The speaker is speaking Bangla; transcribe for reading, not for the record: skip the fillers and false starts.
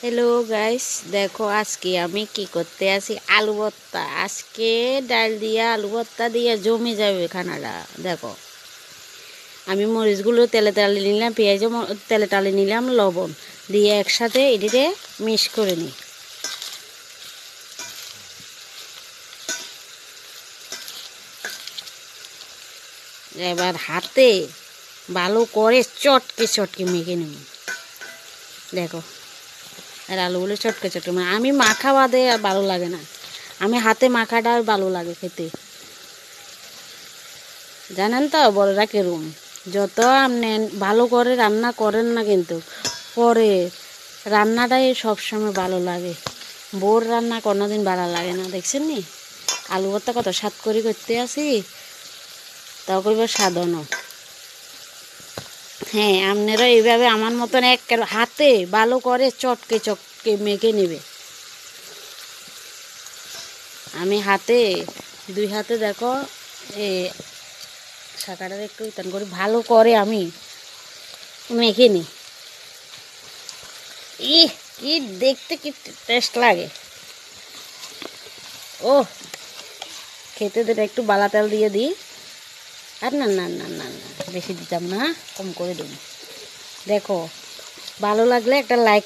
হ্যালো গাইস, দেখো আজকে আমি কি করতে আসি, আলু ভর্তা। আজকে ডাল দিয়ে আলু ভর্তা দিয়ে জমে যাবে খানাটা। দেখো আমি মরিচগুলো তেলে টালে নিলাম, পেঁয়াজও তেলে টালে নিলাম, লবণ দিয়ে একসাথে এটিতে মিক্স করে নিই। এবার হাতে ভালো করে চটকে চটকে মেখে নেব। দেখো আর আলুগুলো চটকে চটকে, মানে আমি মাখা বাদে আর ভালো লাগে না, আমি হাতে মাখাটা ভালো লাগে খেতে। জানেন তো বড়রা কেরম, যত আপনি ভালো করে রান্না করেন না কিন্তু পরে রান্নাটাই সবসময় ভালো লাগে। বোর রান্না কোনোদিন ভালো লাগে না। দেখছেন নি আলু ভর্তা কত স্বাদ করে করতে আসি, তাও করবে স্বাদনও। হ্যাঁ, আপনারা এইভাবে আমার মতন এক হাতে ভালো করে চটকে চটকে মেখে নেবে। আমি হাতে দুই হাতে দেখো এ শাকাটা একটু উতান করে ভালো করে আমি মেখে নিই। কি দেখতে কি টেস্ট লাগে। ও খেতে দিলে একটু বালা তেল দিয়ে দিই। আর না না না না না বেশি দিতাম না, কম করে দেব। দেখো ভালো লাগলে একটা লাইক